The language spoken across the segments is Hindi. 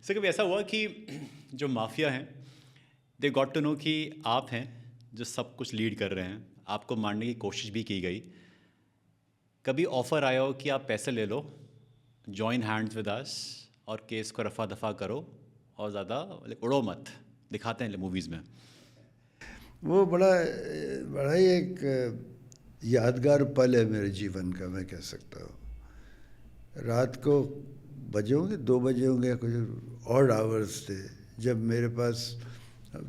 सर कभी ऐसा हुआ कि जो माफिया हैं दे गॉट टू नो कि आप हैं जो सब कुछ लीड कर रहे हैं, आपको मारने की कोशिश भी की गई, कभी ऑफ़र आया हो कि आप पैसे ले लो, जॉइन हैंड्स विद अस और केस को रफ़ा दफ़ा करो और ज़्यादा उड़ो मत, दिखाते हैं मूवीज़ में। वो बड़ा बड़ा ही एक यादगार पल है मेरे जीवन का, मैं कह सकता हूँ। रात को बजे होंगे 2 बजे होंगे, कुछ ऑड आवर्स थे जब मेरे पास,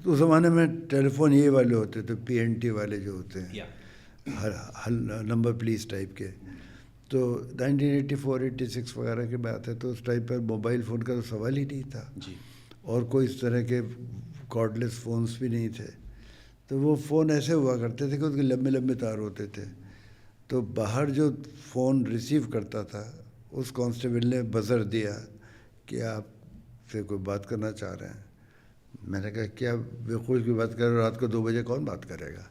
उस ज़माने में टेलीफोन ये वाले होते थे, PNT वाले जो होते हैं, हर नंबर प्लीज टाइप के। तो 1984-86 वगैरह की बात है, तो उस टाइप पर मोबाइल फ़ोन का तो सवाल ही नहीं था जी। और कोई इस तरह के कॉर्डलेस फ़ोन्स भी नहीं थे। तो वो फ़ोन ऐसे हुआ करते थे कि उसके लंबे लंबे तार होते थे। तो बाहर जो फ़ोन रिसीव करता था, उस कांस्टेबल ने बजर दिया कि आप से कोई बात करना चाह रहे हैं। मैंने कहा क्या बेवकूफ़ की बात कर रहे हो, रात को 2 बजे कौन बात करेगा।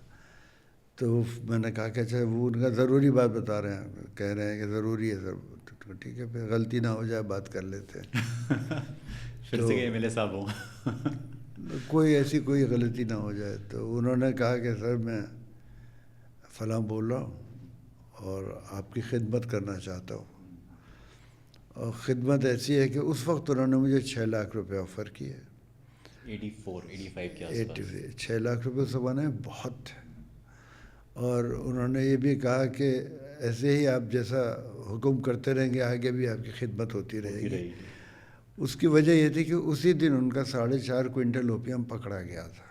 तो मैंने कहा कि अच्छा वो उनका ज़रूरी बात बता रहे हैं, कह रहे हैं कि ज़रूरी है सर। तो ठीक है, फिर गलती ना हो जाए, बात कर लेते हैं। फिर तो से कि MLA साहब हो। कोई ऐसी कोई गलती ना हो जाए। तो उन्होंने कहा कि सर मैं फ़लाँ बोल रहा हूँ और आपकी खिदमत करना चाहता हूँ। और ख़िदमत ऐसी है कि उस वक्त उन्होंने मुझे 6 लाख रुपए ऑफ़र किए। 84-85 के आसपास। 6 लाख रुपए उस ज़माने में बहुत थे। और उन्होंने ये भी कहा कि ऐसे ही आप जैसा हुक्म करते रहेंगे, आगे भी आपकी खिदमत होती रहेगी। उसकी वजह ये थी कि उसी दिन उनका 4.5 क्विंटल ओपियम पकड़ा गया था।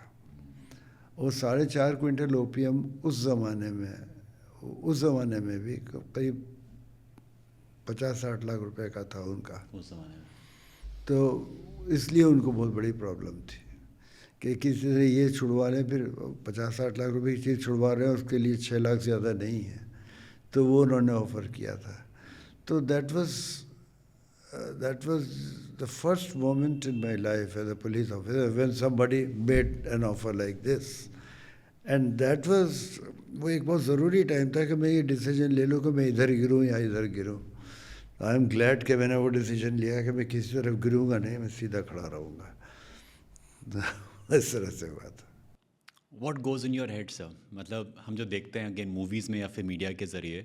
और 4.5 क्विंटल ओपियम उस ज़माने में भी करीब 50-60 लाख रुपए का था उनका। उस ज़माने में तो इसलिए उनको बहुत बड़ी प्रॉब्लम थी कि किसी से ये छुड़वा लें, फिर 50-60 लाख रुपए की चीज़ छुड़वा रहे हैं, उसके लिए 6 लाख ज़्यादा नहीं है। तो वो उन्होंने ऑफ़र किया था। तो that was the first moment in my life as a police officer when somebody made an offer like this. And that was, वो एक बहुत ज़रूरी टाइम था कि मैं ये डिसीजन ले लूँ कि मैं इधर गिरूँ या इधर गिरूँ। आई एम ग्लैड कि मैंने वो डिसीजन लिया कि मैं किसी तरफ गिरूँगा नहीं, मैं सीधा खड़ा रहूँगा। इस तरह से हुआ था। What goes in your head sir, मतलब हम जो देखते हैं अगेन मूवीज़ में या फिर मीडिया के ज़रिए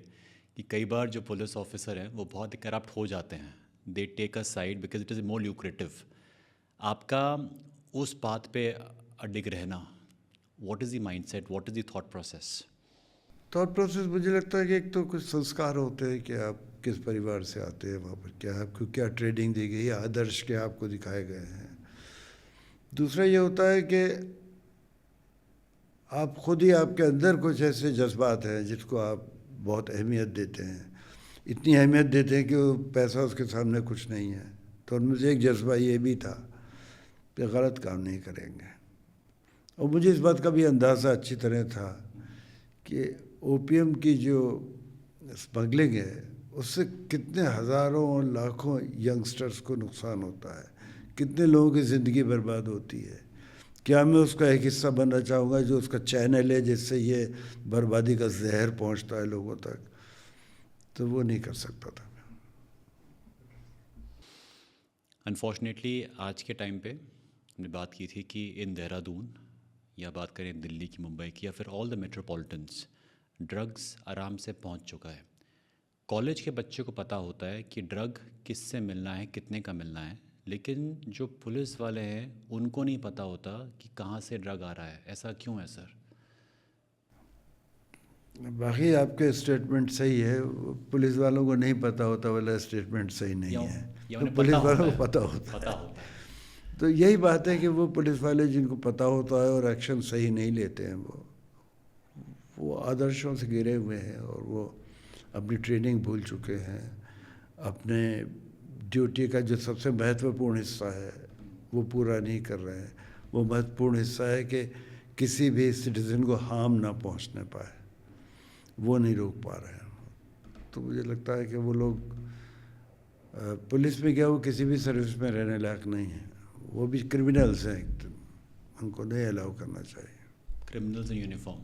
कि कई बार जो पुलिस ऑफिसर हैं वो बहुत ही करप्ट हो जाते हैं, they take a side because it is more lucrative. आपका उस बात पे अडिग रहना, what is the mindset, what is the thought process? Thought process मुझे लगता है कि एक तो कुछ संस्कार होते हैं कि आप किस परिवार से आते हैं, वहाँ पर क्या आपको क्या ट्रेनिंग दी गई है, आदर्श क्या आपको दिखाए गए हैं। दूसरा ये होता है कि आप खुद ही, आपके अंदर कुछ ऐसे जज्बात हैं जिसको आप बहुत अहमियत देते हैं, इतनी अहमियत देते हैं कि वो पैसा उसके सामने कुछ नहीं है। तो उनमें से एक जज्बा ये भी था कि गलत काम नहीं करेंगे। और मुझे इस बात का भी अंदाज़ा अच्छी तरह था कि ओपीएम की जो स्मगलिंग है उससे कितने हज़ारों और लाखों यंगस्टर्स को नुकसान होता है, कितने लोगों की ज़िंदगी बर्बाद होती है। क्या मैं उसका एक हिस्सा बनना चाहूँगा जो उसका चैनल है जिससे ये बर्बादी का जहर पहुँचता है लोगों तक? तो वो नहीं कर सकता था। अनफॉर्चुनेटली आज के टाइम पे हमने बात की थी कि इन देहरादून या बात करें दिल्ली की, मुंबई की या फिर ऑल द मेट्रोपॉलिटन्स, ड्रग्स आराम से पहुंच चुका है। कॉलेज के बच्चे को पता होता है कि ड्रग किससे मिलना है, कितने का मिलना है, लेकिन जो पुलिस वाले हैं उनको नहीं पता होता कि कहाँ से ड्रग आ रहा है। ऐसा क्यों है सर? बाकी आपके स्टेटमेंट सही है, पुलिस वालों को नहीं पता होता वाला स्टेटमेंट सही नहीं है, या तो उन्हें पुलिस पता होता वालों है, को पता होता पता है। होता है। तो यही बात है कि वो पुलिस वाले जिनको पता होता है और एक्शन सही नहीं लेते हैं, वो आदर्शों से घिरे हुए हैं और वो अपनी ट्रेनिंग भूल चुके हैं। अपने ड्यूटी का जो सबसे महत्वपूर्ण हिस्सा है वो पूरा नहीं कर रहे हैं। वो महत्वपूर्ण हिस्सा है कि किसी भी सिटीज़न को हार्म ना पहुंचने पाए, वो नहीं रोक पा रहे हैं। तो मुझे लगता है कि वो लोग पुलिस में क्या, वो किसी भी सर्विस में रहने लायक नहीं है, वो भी क्रिमिनल्स हैं एकदम, उनको नहीं अलाउ करना चाहिए। Criminals in uniform.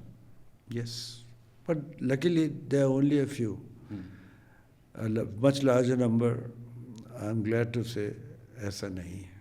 Yes, but luckily there are only a few. A much larger number, I'm glad to say, ऐसा नहीं है।